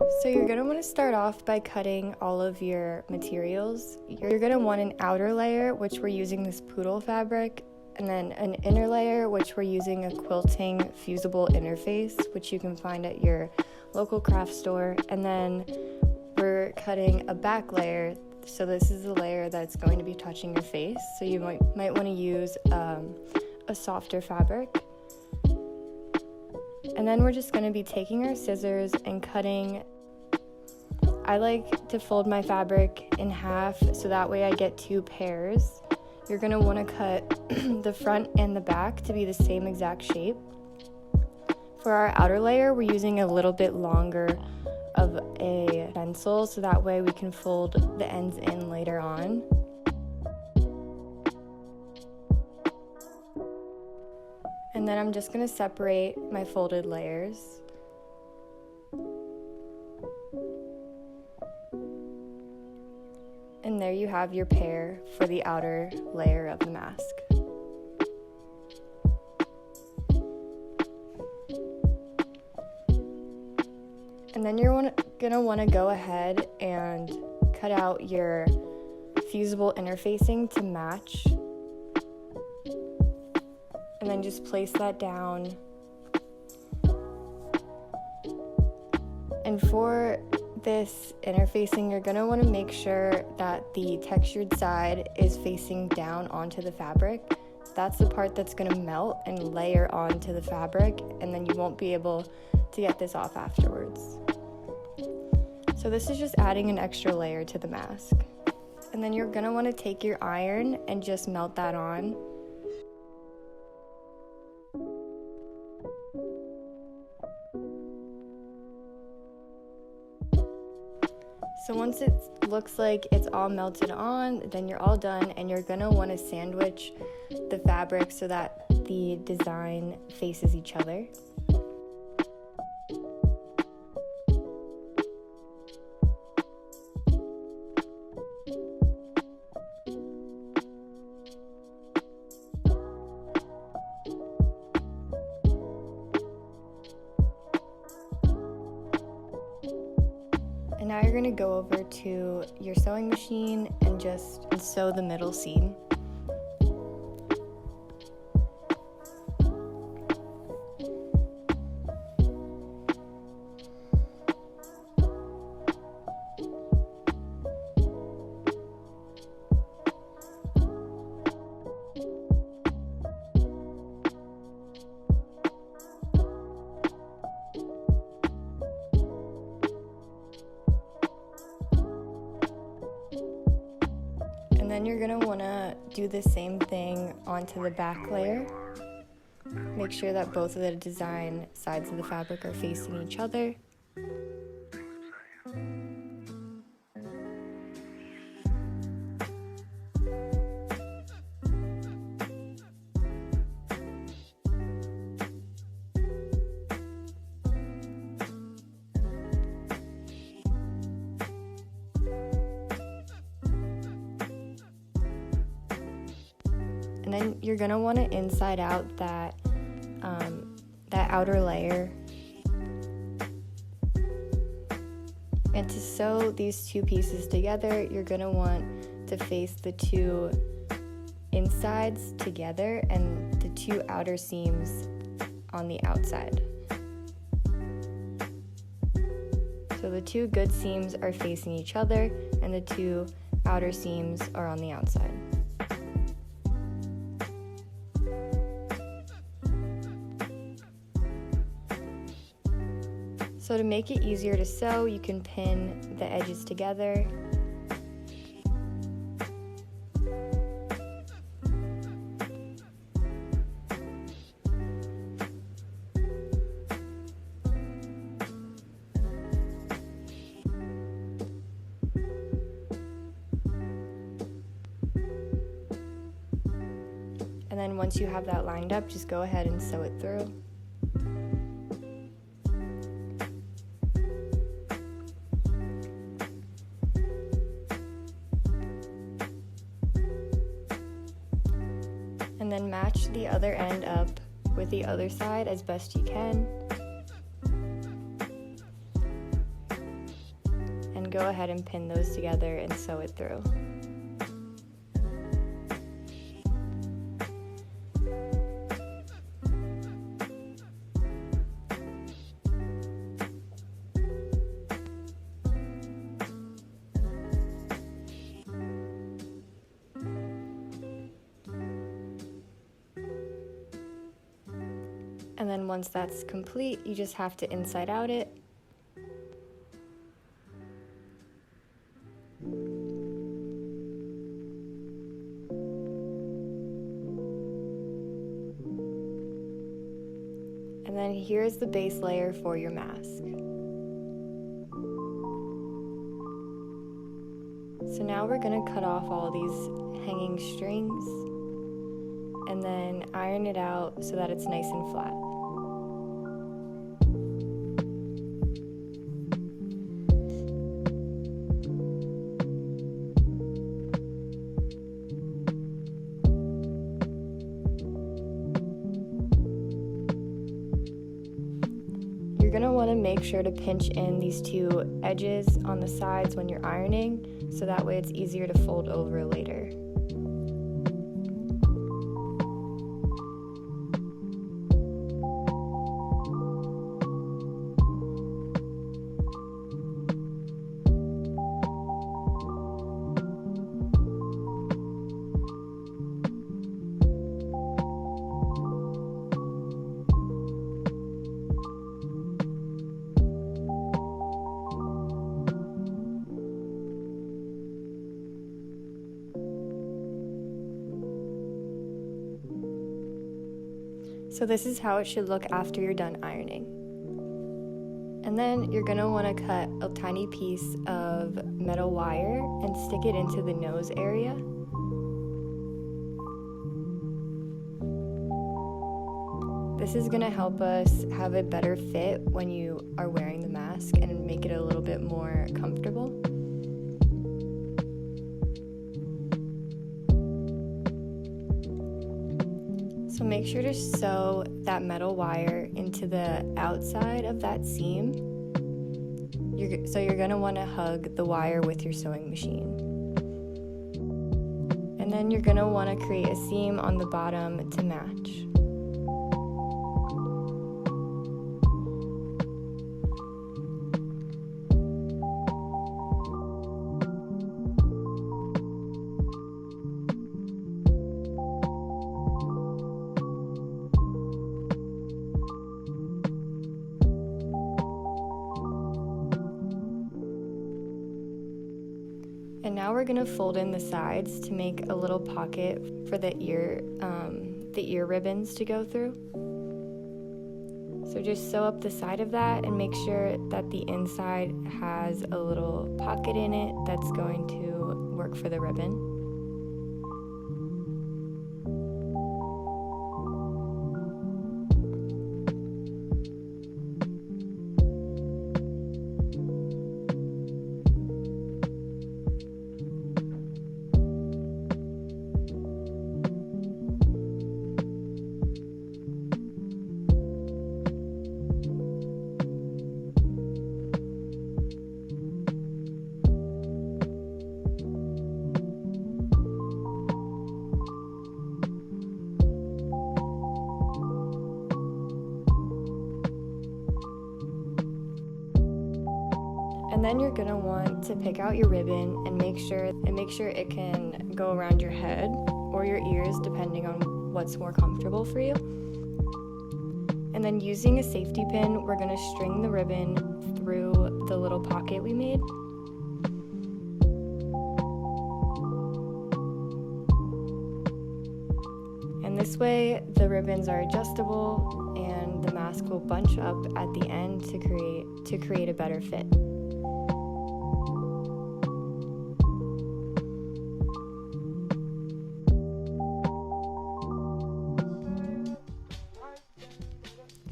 So you're going to want to start off by cutting all of your materials. You're going to want an outer layer, which we're using this poodle fabric, and then an inner layer, which we're using a quilting FUSABLE interface, which you can find at your local craft store. And then we're cutting a back layer. So this is the layer that's going to be touching your face. So you might want to use a softer fabric. And then we're just going to be taking our scissors and cutting. I like to fold my fabric in half so that way I get 2 pairs. You're going to want to cut the front and the back to be the same exact shape. For our outer layer, we're using a little bit longer of a stencil so that way we can fold the ends in later on. And then I'm just going to separate my folded layers. And there you have your pair for the outer layer of the mask. And then you're going to want to go ahead and cut out your FUSABLE interfacing to match. And then just place that down. And for this interfacing, you're going to want to make sure that the textured side is facing down onto the fabric. That's the part that's going to melt and layer onto the fabric, and then you won't be able to get this off afterwards. So this is just adding an extra layer to the mask. And then you're going to want to take your iron and just melt that on. So once it looks like it's all melted on, then you're all done, and you're gonna want to sandwich the fabric so that the design faces each other. And now you're going to go over to your sewing machine and just sew the middle seam. And then you're going to want to do the same thing onto the back layer. Make sure that both of the design sides of the fabric are facing each other. And then you're going to want to inside out that outer layer. And to sew these 2 pieces together, you're going to want to face the 2 insides together and the 2 outer seams on the outside. So the 2 good seams are facing each other and the 2 outer seams are on the outside. So to make it easier to sew, you can pin the edges together. And then once you have that lined up, just go ahead and sew it through. And then match the other end up with the other side as best you can. go ahead and pin those together and sew it through. And then once that's complete, you just have to inside out it. And then here's the base layer for your mask. So now we're going to cut off all these hanging strings and then iron it out so that it's nice and flat. You're going to want to make sure to pinch in these two edges on the sides when you're ironing, so that way it's easier to fold over later. So this is how it should look after you're done ironing. And then you're gonna wanna cut a tiny piece of metal wire and stick it into the nose area. This is gonna help us have a better fit when you are wearing the mask and make it a little bit more comfortable. So make sure to sew that metal wire into the outside of that seam. So you're going to want to hug the wire with your sewing machine. And then you're going to want to create a seam on the bottom to match. And now we're gonna fold in the sides to make a little pocket for the ear ribbons to go through. So just sew up the side of that and make sure that the inside has a little pocket in it that's going to work for the ribbon. And then you're gonna want to pick out your ribbon and make sure it can go around your head or your ears, depending on what's more comfortable for you. And then using a safety pin, we're gonna string the ribbon through the little pocket we made. And this way, the ribbons are adjustable and the mask will bunch up at the end to create a better fit.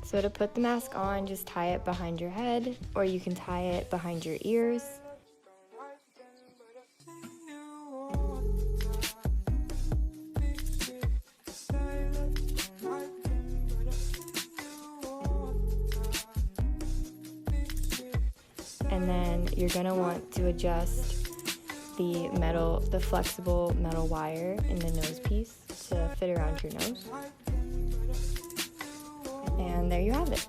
So to put the mask on, just tie it behind your head, or you can tie it behind your ears. and then you're gonna want to adjust the flexible metal wire in the nose piece to fit around your nose. And there you have it.